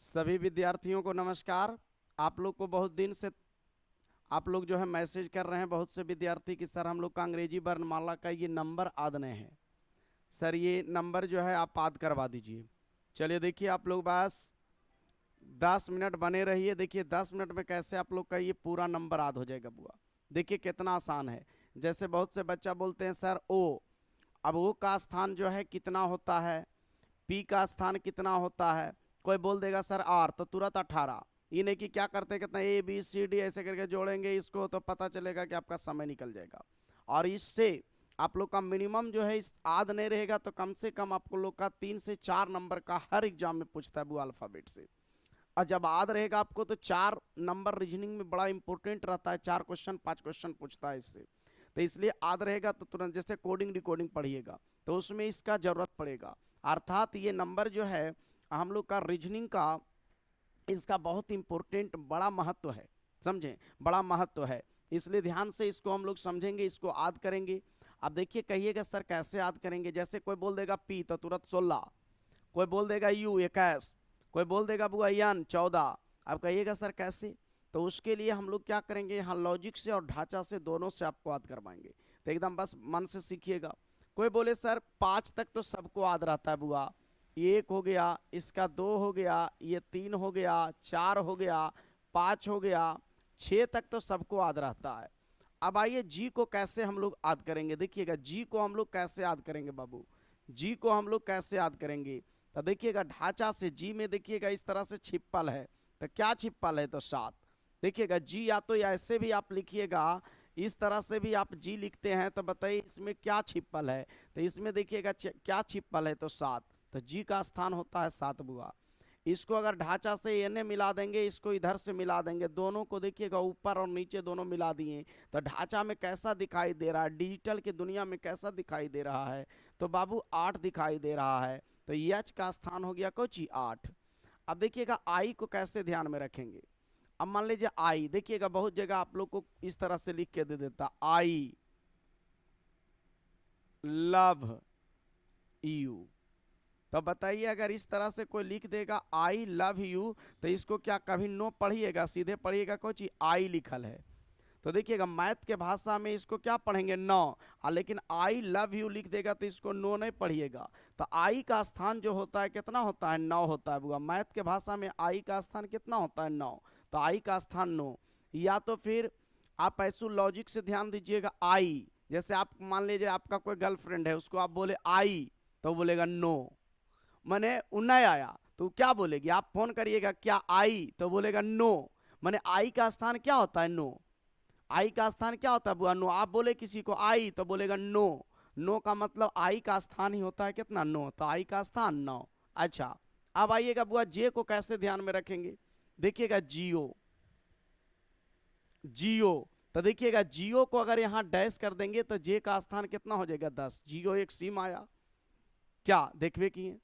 सभी विद्यार्थियों को नमस्कार। आप लोग को बहुत दिन से आप लोग जो है मैसेज कर रहे हैं, बहुत से विद्यार्थी कि सर हम लोग का अंग्रेजी वर्णमाला का ये नंबर आद नहीं है। सर ये नंबर जो है आप आद करवा दीजिए। चलिए देखिए, आप लोग बस 10 मिनट बने रहिए। देखिए 10 मिनट में कैसे आप लोग का ये पूरा नंबर आद हो जाएगा बुआ। देखिए कितना आसान है। जैसे बहुत से बच्चा बोलते हैं सर ओ, अब ओ का स्थान जो है कितना होता है, पी का स्थान कितना होता है। कोई बोल देगा सर आर, तो तुरंत 18। ये नहीं कि क्या करते हैं, कहते हैं ए बी सी डी ऐसे करके जोड़ेंगे इसको, तो पता चलेगा कि आपका समय निकल जाएगा। और इससे आप लोग का मिनिमम जो है इस आद नहीं रहेगा तो कम से कम आप लोग का 3 से 4 नंबर का हर एग्जाम में पूछता है वो अल्फाबेट से। और जब आद रहेगा आपको तो 4 नंबर रीजनिंग में बड़ा इंपॉर्टेंट रहता है, 4 क्वेश्चन 5 क्वेश्चन पूछता है इससे। तो इसलिए आद रहेगा तो तुरंत, जैसे कोडिंग डिकोडिंग पढ़िएगा तो उसमें इसका जरूरत पड़ेगा। अर्थात ये नंबर जो है हम लोग का रीजनिंग का, इसका बहुत इंपॉर्टेंट बड़ा महत्व है। समझें, बड़ा महत्व है, इसलिए ध्यान से इसको हम लोग समझेंगे, इसको याद करेंगे। अब देखिए कहिएगा सर कैसे याद करेंगे। जैसे कोई बोल देगा पी तो तुरंत 16, कोई बोल देगा यू 21, कोई बोल देगा बुआ एन 14। अब कहिएगा सर कैसे, तो उसके लिए हम लोग क्या करेंगे, यहाँ लॉजिक से और ढांचा से दोनों से आपको याद करवाएंगे। तो एकदम बस मन से सीखिएगा। कोई बोले सर 5 तक तो सबको याद रहता है बुआ, 1 हो गया, इसका 2 हो गया, ये 3 हो गया, 4 हो गया, 5 हो गया, 6 तक तो सबको याद रहता है। अब आइए जी को कैसे हम लोग याद करेंगे। देखिएगा जी को हम लोग कैसे याद करेंगे बाबू, जी को हम लोग कैसे याद करेंगे। तो देखिएगा ढांचा से जी में देखिएगा इस तरह से छिप्पल है, तो क्या छिप्पल है, तो 7। देखिएगा जी या तो ऐसे भी आप लिखिएगा, इस तरह से भी आप जी लिखते हैं, तो बताइए इसमें क्या छिप्पल है। तो इसमें देखिएगा क्या छिप्पल है, तो 7। तो जी का स्थान होता है 7 बुआ। इसको अगर ढांचा से एने मिला देंगे, इसको इधर से मिला देंगे, दोनों को देखिएगा ऊपर और नीचे दोनों मिला दिए, तो ढांचा में कैसा दिखाई दे रहा है, डिजिटल की दुनिया में कैसा दिखाई दे रहा है, तो बाबू 8 दिखाई दे रहा है। तो एच का स्थान हो गया कोची 8। अब देखिएगा आई को कैसे ध्यान में रखेंगे। अब मान लीजिए आई, देखिएगा बहुत जगह आप लोग को इस तरह से लिख के दे देता, आई लव यू। तो बताइए अगर इस तरह से कोई लिख देगा आई लव यू, तो इसको क्या कभी नो पढ़िएगा, सीधे पढ़िएगा कोची आई लिखल है। तो देखिएगा मैथ के भाषा में इसको क्या पढ़ेंगे, नो। लेकिन आई लव यू लिख देगा तो इसको नो नहीं पढ़िएगा। तो आई का स्थान जो होता है कितना होता है, 9 होता है बुआ। मैथ के भाषा में आई का स्थान कितना होता है, 9। तो आई का स्थान 9। या तो फिर आप ऐसो लॉजिक से ध्यान दीजिएगा, आई जैसे आप मान लीजिए आपका कोई गर्लफ्रेंड है, उसको आप बोले आई तो बोलेगा नो, मैंने उन्नय आया तो क्या बोलेगी, आप फोन करिएगा क्या आई तो बोलेगा नो। मैंने आई का स्थान क्या होता है, नो। आई का स्थान क्या होता है बुआ, नो। आप बोले किसी को आई तो बोलेगा नो, नो का मतलब आई का स्थान ही होता है कितना, 9। तो आई का स्थान 9। अच्छा, अब आइएगा बुआ जे को कैसे ध्यान में रखेंगे। देखिएगा जियो, जियो। तो देखिएगा जियो को अगर यहां डैश कर देंगे तो जे का स्थान कितना हो जाएगा, 10। जियो एक सिम आया, क्या देखवे किए।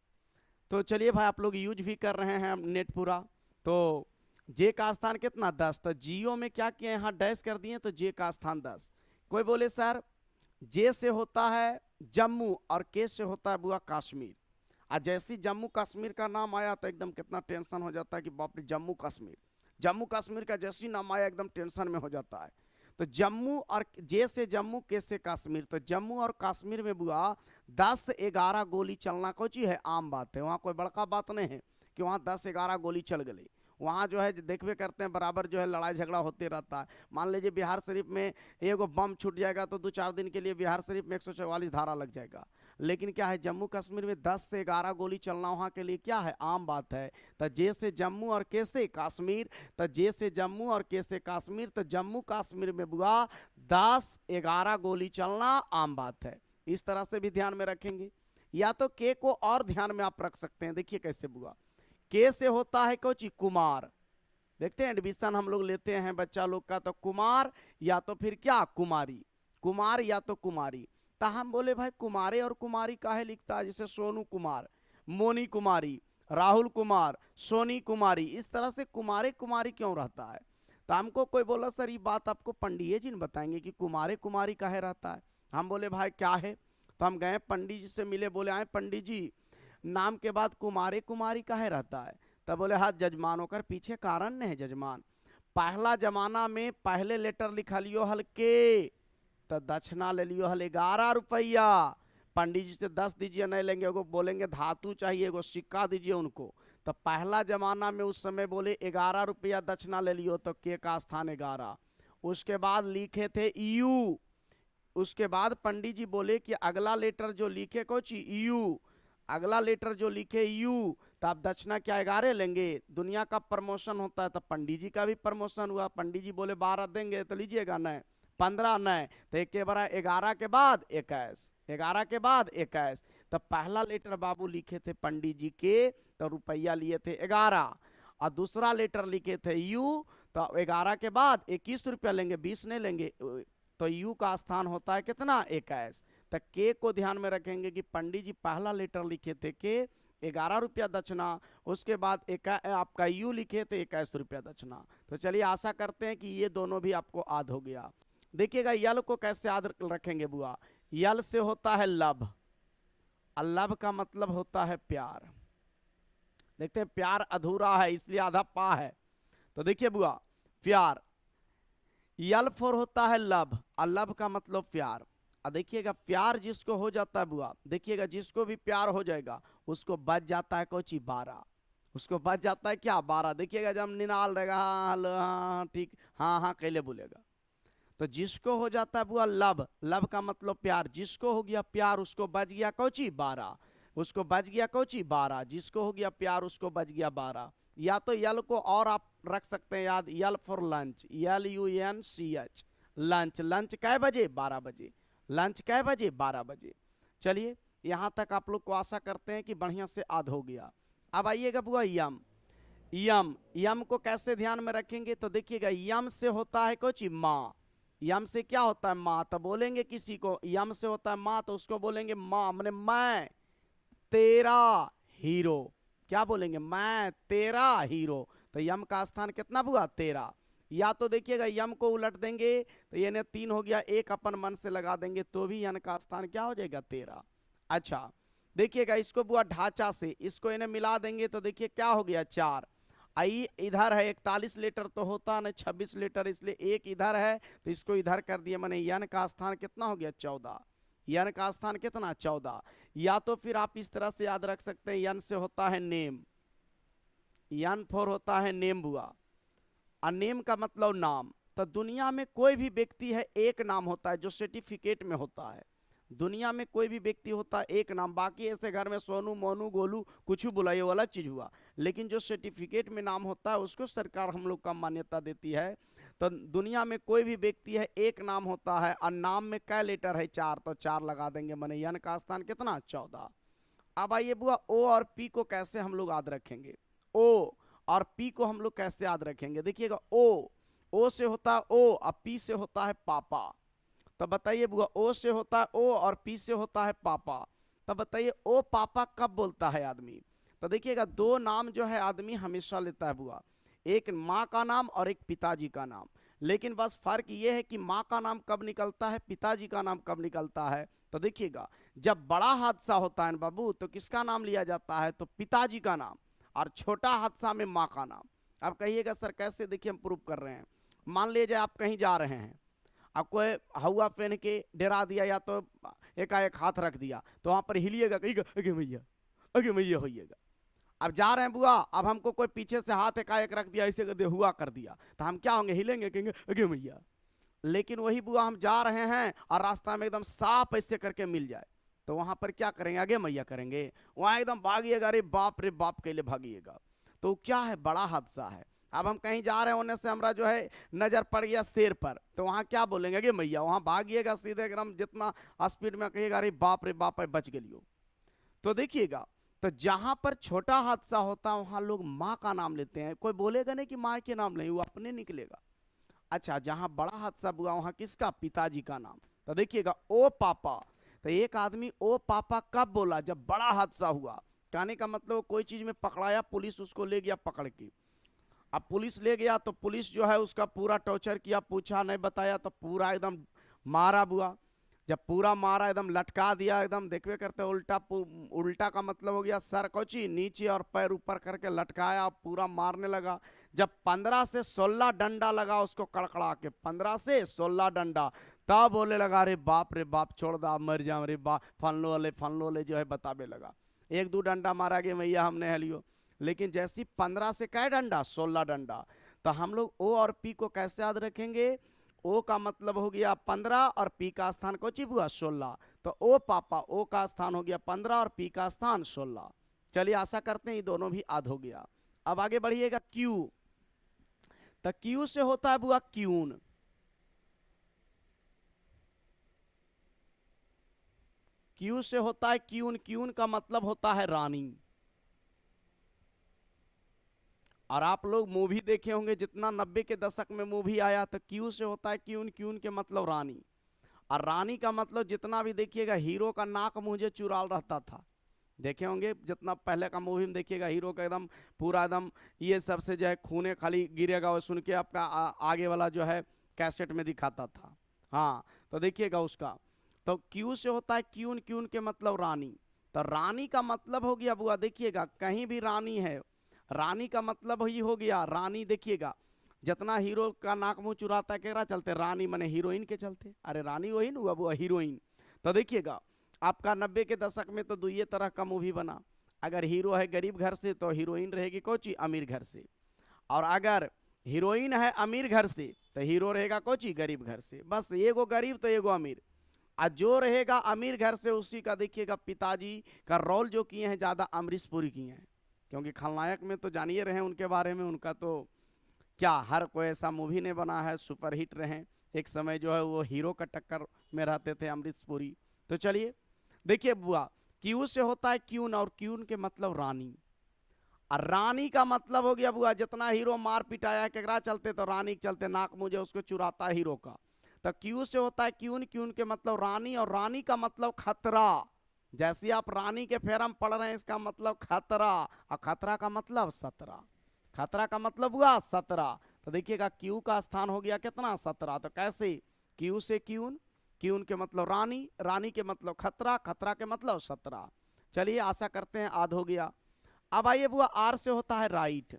तो चलिए भाई आप लोग यूज भी कर रहे हैं नेट पूरा, तो जे का स्थान कितना, 10। तो जियो में क्या किए, यहाँ डैश कर दिए तो जे का स्थान 10। कोई बोले सर जे से होता है जम्मू और के से होता है बुआ कश्मीर। और जैसी जम्मू कश्मीर का नाम आया तो एकदम कितना टेंशन हो जाता है कि बाप रे जम्मू कश्मीर, जम्मू कश्मीर का जैसी नाम आया एकदम टेंशन में हो जाता है। तो जम्मू और जे से जम्मू, के से कश्मीर, तो जम्मू और कश्मीर में बुआ 10-11 गोली चलना कोई चीज है, आम बात है। वहाँ कोई बड़का बात नहीं है कि वहाँ 10-11 गोली चल गई। वहाँ जो है देखवे करते हैं बराबर जो है लड़ाई झगड़ा होते रहता है। मान लीजिए बिहार शरीफ में एगो बम छूट जाएगा तो 2-4 दिन के लिए बिहार शरीफ में 144 धारा लग जाएगा। लेकिन क्या है जम्मू कश्मीर में 10 से 11 गोली चलना वहाँ के लिए क्या है, आम बात है। तो जे से जम्मू और के से कश्मीर, तो जे से जम्मू और के से कश्मीर, तो जम्मू कश्मीर में बुआ 10-11 गोली चलना आम बात है। इस तरह से भी ध्यान में रखेंगे। या तो के को और ध्यान में आप रख सकते हैं, देखिए कैसे बुआ। के से होता है कोची कुमार, देखते हैं एडमिशन हम लोग लेते हैं बच्चा लोग का, तो कुमार या तो फिर क्या कुमारी, कुमार या तो कुमारी। तो हम बोले भाई कुमारे और कुमारी काहे लिखता है, जैसे सोनू कुमार, मोनी कुमारी, राहुल कुमार, सोनी कुमारी, इस तरह से कुमारे कुमारी क्यों रहता है। तो हमको कोई बोला सर ये बात आपको पंडित जी ने बताएंगे कि कुमारे कुमारी काहे रहता है। हम बोले भाई क्या है, तो हम गए पंडित जी से मिले, बोले आए पंडित जी नाम के बाद कुमारे कुमारी काहे रहता है। तब बोले हाँ जजमान, होकर पीछे कारण नहीं जजमान। पहला जमाना में पहले लेटर लिखा लियो हल्के, तो दक्षिणा ले लियो हल 11 रुपया। पंडित जी से 10 दीजिए नहीं लेंगे, वो बोलेंगे धातु चाहिए, वो सिक्का दीजिए उनको। तो पहला जमाना में उस समय बोले 11 रुपया दक्षिणा ले लियो, तो के का स्थान 11। उसके बाद लिखे थे यू। उसके बाद पंडित जी बोले कि अगला लेटर जो लिखे कोची यू, अगला लेटर जो लिखे यू, तो आप दक्षिणा क्या 11 लेंगे? दुनिया का प्रमोशन होता है, तो पंडित जी का भी प्रमोशन हुआ। पंडित जी बोले 12 देंगे, तो लीजिएगा नहीं। 15 नहीं, तो एक के बरा 11 के बाद 21, 11 के बाद 21। तो पहला लेटर बाबू लिखे थे पंडित जी के, तो रुपया लिए थे 11। और दूसरा लेटर लिखे थे यू, तो 11 के बाद 21 रुपया लेंगे, 20 नहीं लेंगे। तो यू का स्थान होता है कितना? 21। तो के को ध्यान में रखेंगे कि पंडित जी पहला लेटर लिखे थे के 11 रुपया दक्षिणा, उसके बाद आपका यू लिखे थे 21 रुपया दक्षिणा। तो चलिए आशा करते हैं कि ये दोनों भी आपको याद हो गया। देखिएगा यल को कैसे याद रखेंगे बुआ। यल से होता है लब, और लब का मतलब होता है प्यार। देखते हैं प्यार अधूरा है इसलिए आधा पा है। तो देखिए बुआ, प्यार, यल फोर होता है लब, और लब का मतलब प्यार। और देखिएगा प्यार जिसको हो जाता है बुआ, देखिएगा जिसको भी प्यार हो जाएगा उसको बच जाता है कोची 12, उसको बच जाता है क्या 12। देखिएगा जब निनाल रहेगा हाँ ठीक हाँ हाँ कैले बोलेगा। तो जिसको हो जाता है बुआ लब, लब का मतलब प्यार, जिसको हो गया प्यार उसको बच गया कोची 12, उसको बच गया कोची 12, जिसको हो गया प्यार उसको बच गया 12। या तो यल को और आप रख सकते हैं याद, यल for lunch, LUNCH, lunch. Lunch कै बजे? 12 बजे। लंच कै बजे? 12 बजे। चलिए यहां तक आप लोग को आशा करते हैं कि बढ़िया से याद हो गया। अब आइएगा बुआ यम। यम, यम को कैसे ध्यान में रखेंगे? तो देखिएगा यम से होता है कुछ माँ, यम से क्या होता है माँ। तो बोलेंगे किसी को यम से होता है माँ, तो उसको बोलेंगे माँ, मैंने मैं तेरा हीरो। क्या बोलेंगे? मैं तेरा हीरो। तो यम का स्थान कितना बुआ? 13। या तो देखिएगा यम को उलट देंगे तो ये 3 हो गया, एक अपन मन से लगा देंगे तो भी यन का स्थान क्या हो जाएगा? 13। अच्छा देखिएगा इसको बुआ ढांचा से इसको इन्हें मिला देंगे तो देखिए क्या हो गया? 4। आई इधर है 41 लीटर तो होता नहीं 26 लीटर, इसलिए एक इधर है तो इसको इधर कर दिया, मैंने यन का स्थान कितना हो गया? 14। यन का स्थान कितना? 14। या तो फिर आप इस तरह से याद रख सकते हैं, यन से होता है नेम, यन फोर होता है नेम बुआ, और नेम का मतलब नाम। तो दुनिया में कोई भी व्यक्ति है एक नाम होता है जो सर्टिफिकेट में होता है, दुनिया में कोई भी व्यक्ति होता है एक नाम। बाकी ऐसे घर में सोनू मोनू गोलू कुछ बुलाइए वो अलग चीज हुआ, लेकिन जो सर्टिफिकेट में नाम होता है उसको सरकार हम लोग का मान्यता देती है। तो दुनिया में कोई भी व्यक्ति है एक नाम होता है, और नाम में कै लेटर है? 4, तो 4 लगा देंगे, मैंने यन का स्थान कितना? 14। अब आइए बुआ ओ और पी को कैसे हम लोग याद रखेंगे, ओ और पी को हम लोग कैसे याद रखेंगे? देखिएगा ओ से होता है ओ, और पी से होता है पापा। तो बताइए बुआ ओ से होता है ओ और पी से होता है पापा। तो बताइए ओ पापा कब बोलता है आदमी? तो देखिएगा 2 नाम जो है आदमी हमेशा लेता है बुआ, एक माँ का नाम और एक पिताजी का नाम। लेकिन बस फर्क ये है कि माँ का नाम कब निकलता है, पिताजी का नाम कब निकलता है। तो देखिएगा जब बड़ा हादसा होता है बाबू तो किसका नाम लिया जाता है? तो पिताजी का नाम, और छोटा हादसा में माँ का नाम। अब कहिएगा सर कैसे? देखिए हम प्रूफ कर रहे हैं। मान लीजिए आप कहीं जा रहे हैं, आपको हवा पहन के डरा दिया या तो एकाएक हाथ रख दिया तो वहां पर हिलिएगा, कहिएगा अगे मैया होइएगा। अब जा रहे हैं बुआ, अब हमको कोई पीछे से हाथ एकाएक रख दिया, ऐसे कर दिया, हुआ कर दिया, तो हम क्या होंगे? हिलेंगे, कहेंगे अगे मैया। लेकिन वही बुआ हम जा रहे हैं और रास्ता में एकदम साफ ऐसे करके मिल जाए तो वहां पर क्या करेंगे? अगे मैया करेंगे, वहां एकदम भागिएगा, अरे बाप रे बाप के लिए भागिएगा। तो क्या है? बड़ा हादसा है। अब हम कहीं जा रहे हैं, होने से हमरा जो है नजर पड़ गया शेर पर, तो वहां क्या बोलेंगे? अगे मैया, वहां भागिएगा सीधे एकदम, जितना स्पीड में कहिएगा अरे बाप रे बाप है बच गलियो। तो देखिएगा तो जहां पर छोटा हादसा होता है वहां लोग माँ का नाम लेते हैं, कोई बोलेगा नहीं कि माँ के नाम नहीं, वो अपने निकलेगा। अच्छा जहां बड़ा हादसा हुआ वहां किसका? पिताजी का नाम। तो देखिएगा ओ पापा, तो एक आदमी ओ पापा कब बोला? जब बड़ा हादसा हुआ। कहने का मतलब कोई चीज में पकड़ाया, पुलिस उसको ले गया पकड़ के। अब पुलिस ले गया तो पुलिस जो है उसका पूरा टॉर्चर किया, पूछा नहीं बताया तो पूरा एकदम मारा बुआ। जब पूरा मारा एकदम लटका दिया एकदम, देखवे करते उल्टा, उल्टा का मतलब हो गया सर कोची नीचे और पैर ऊपर करके लटकाया, पूरा मारने लगा। जब 15 से 16 डंडा लगा उसको कड़कड़ा के, 15 से 16 डंडा, तब बोले लगा अरे बाप रे बाप छोड़ दा मर जाओ रे बाप, फन लो ले जो है बतावे लगा। एक दो डंडा मारा गया मैया हमने हलियो, लेकिन जैसी 15 से कै डंडा 16 डंडा। तो हम लोग ओ और पी को कैसे याद रखेंगे? ओ का मतलब हो गया 15 और पी का स्थान को हुआ 16, तो ओ पापा ओ का स्थान हो गया 15 और पी का स्थान 16। चलिए आशा करते हैं ये दोनों भी याद हो गया। अब आगे बढ़िएगा क्यू। तो क्यू से होता है बुआ क्यून। क्यू से होता है क्यून, क्यून का मतलब होता है रानी। और आप लोग मूवी देखे होंगे जितना 90 के दशक में मूवी आया, तो क्यू से होता है क्यून, क्यून के मतलब रानी। और रानी का मतलब जितना भी देखिएगा हीरो का नाक मुझे चुराल रहता था, देखे होंगे जितना पहले का मूवी में देखिएगा हीरो का एकदम पूरा एकदम ये सबसे जो है खूने खाली गिरेगा, वो सुन के आपका आगे वाला जो है कैसेट में दिखाता था। हाँ तो देखिएगा उसका। तो क्यू से होता है क्यून, क्यून के मतलब रानी। तो रानी का मतलब हो गया बुआ देखिएगा कहीं भी रानी है, रानी का मतलब ही हो गया रानी। देखिएगा जितना हीरो का नाक मुंह चुराता है केकरा चलते? रानी मने हीरोइन के चलते। अरे रानी वही ना हुआ, वो हीरोइन। तो देखिएगा आपका 90 के दशक में तो दुइये तरह का मूवी बना, अगर हीरो है गरीब घर से तो हीरोइन रहेगी कोची अमीर घर से, और अगर हीरोइन है अमीर घर से तो हीरो रहेगा कोची गरीब घर से। बस एगो गरीब तो एगो अमीर, और जो रहेगा अमीर घर से उसी का देखिएगा पिताजी का रोल जो किए हैं ज्यादा अमरीश पुरी किए हैं, क्योंकि खलनायक में तो जानिए रहे उनके बारे में, उनका तो क्या हर कोई ऐसा मूवी ने बना है सुपरहिट रहे। एक समय जो है वो हीरो का टक्कर में रहते थे अमरीश पुरी। तो चलिए देखिए बुआ क्यू से होता है क्यून, और क्यून के मतलब रानी। और रानी का मतलब हो गया बुआ जितना हीरो मार पिटाया केकरा चलते? तो रानी के चलते, नाक मुझे उसको चुराता है हीरो का। तो क्यू से होता है क्यून, क्यून के मतलब रानी, और रानी का मतलब खतरा। जैसे आप रानी के फेरम पढ़ रहे हैं इसका मतलब खतरा, और खतरा का मतलब 17। खतरा का मतलब हुआ 17। तो देखिएगा क्यू का स्थान हो गया कितना? 17। तो कैसे? क्यू से क्यून, क्यून के मतलब रानी, रानी के मतलब खतरा, खतरा के मतलब 17। चलिए आशा करते हैं आध हो गया। अब आइए बुआ आर से होता है राइट।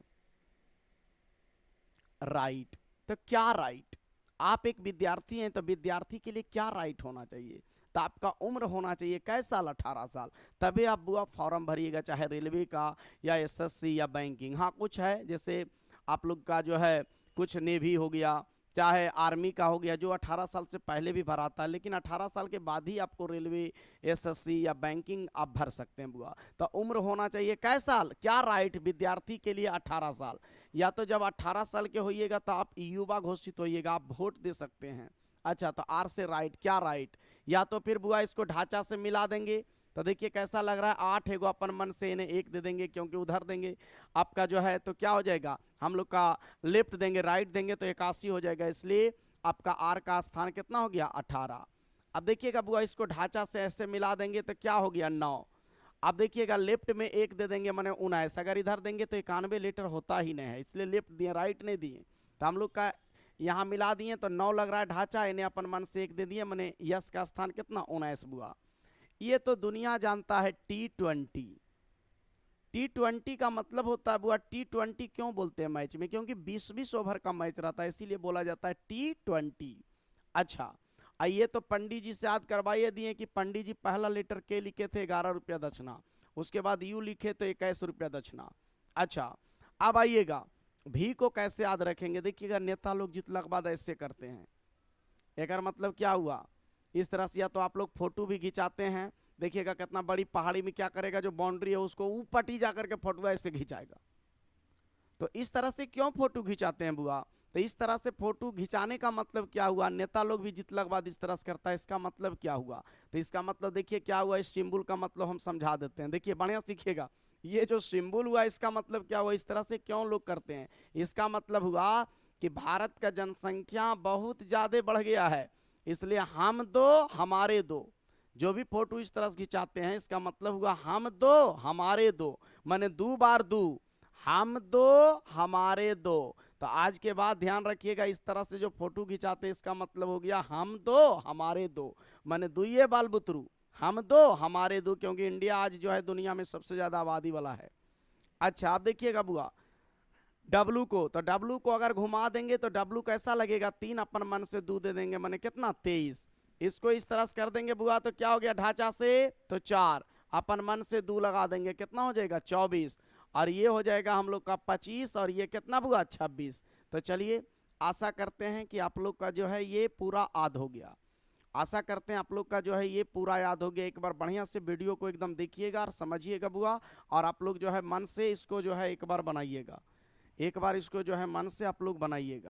राइट तो क्या राइट? आप एक विद्यार्थी हैं तो विद्यार्थी के लिए क्या राइट होना चाहिए? तो आपका उम्र होना चाहिए कै साल? 18 साल। तभी आप बुआ फॉर्म भरिएगा, चाहे रेलवे का या एसएससी या बैंकिंग। हाँ कुछ है जैसे आप लोग का जो है कुछ नेवी हो गया, चाहे आर्मी का हो गया, जो 18 साल से पहले भी भराता है, लेकिन 18 साल के बाद ही आपको रेलवे एसएससी या बैंकिंग आप भर सकते हैं बुआ। तो उम्र होना चाहिए कै साल? क्या राइट विद्यार्थी के लिए? 18 साल। या तो जब 18 साल के होइएगा तो आप युवा घोषित होइएगा, आप वोट दे सकते हैं। अच्छा तो आर से राइट, क्या राइट? या तो फिर बुआ इसको ढांचा से मिला देंगे, तो देखिए कैसा लग रहा है, 8 है अपन मन से इन्हें 1 दे देंगे क्योंकि उधर देंगे आपका जो है, तो क्या हो जाएगा हम लोग का लेफ्ट देंगे राइट देंगे तो 81 हो जाएगा, इसलिए आपका आर का स्थान कितना हो गया? 18। अब देखिएगा बुआ इसको ढांचा से ऐसे मिला देंगे तो क्या हो गया? 9। अब देखिएगा लेफ्ट में 1 दे देंगे मैंने 19, अगर इधर देंगे तो 91 लीटर होता ही नहीं है, इसलिए लेफ्ट दिए राइट नहीं दिए, तो हम लोग का यहाँ मिला दिए तो 9 लग रहा है ढांचा, इन्हें अपन मन से 1 दे दिए, मैंने यस का स्थान कितना? 19 बुआ। ये तो दुनिया जानता है T20। T20 का मतलब होता है बुआ, T20 क्यों बोलते हैं मैच में? क्योंकि 20-20 ओवर का मैच रहता है, इसीलिए बोला जाता है T20। अच्छा आइए तो पंडित जी से याद करवाइए दिए कि पंडित जी पहला लेटर के लिखे थे 11 रुपया दक्षिणा, उसके बाद यू लिखे तो 21 रुपया दक्षिणा। अच्छा अब आइएगा भी को कैसे याद रखेंगे? देखिएगा नेता लोग जितने के बाद ऐसे करते हैं, एक मतलब क्या हुआ इस तरह से, या तो आप लोग फोटो भी खिंचाते हैं, देखिएगा कितना बड़ी पहाड़ी में क्या करेगा, जो बाउंड्री है उसको ऊपर ही जाकर के फोटो ऐसे खिंचाएगा। तो इस तरह से क्यों फोटो खिंचाते हैं बुआ? तो इस तरह से फोटो खिंचाने का मतलब क्या हुआ? नेता लोग भी जितने के बाद इस तरह से करता है, इसका मतलब क्या हुआ? तो इसका मतलब देखिए क्या हुआ, इस सिंबल का मतलब हम समझा देते हैं, देखिए बढ़िया सीखिएगा। ये जो सिंबल हुआ इसका मतलब क्या हुआ, इस तरह से क्यों लोग करते हैं? इसका मतलब हुआ कि भारत का जनसंख्या बहुत ज्यादा बढ़ गया है, इसलिए हम दो हमारे दो, जो भी फोटो इस तरह से खिंचाते हैं इसका मतलब हुआ हम दो हमारे दो, माने 2 बार 2, हम दो हमारे दो। तो आज के बाद ध्यान रखिएगा, इस तरह से जो फोटो खिंचाते इसका मतलब हो गया हम दो हमारे दो, माने दुइये बाल बुतरू, हम दो हमारे दो, क्योंकि इंडिया आज जो है दुनिया में सबसे ज्यादा आबादी वाला है। अच्छा आप देखिएगा बुआ, डब्लू को, तो डब्लू को अगर घुमा देंगे तो डब्लू कैसा लगेगा, 3 अपन मन से दो दे देंगे, माने कितना 23। इसको इस तरह से कर देंगे बुआ तो क्या हो गया, ढांचा से तो 4, अपन मन से दो लगा देंगे, कितना हो जाएगा 24, और ये हो जाएगा हम लोग का 25, और ये कितना बुआ 26। तो चलिए आशा करते हैं कि आप लोग का जो है ये पूरा याद हो गया। आशा करते हैं आप लोग का जो है ये पूरा याद हो गया। एक बार बढ़िया से वीडियो को एकदम देखिएगा और समझिएगा बुआ, और आप लोग जो है मन से इसको जो है एक बार बनाइएगा, एक बार इसको जो है मन से आप लोग बनाइएगा।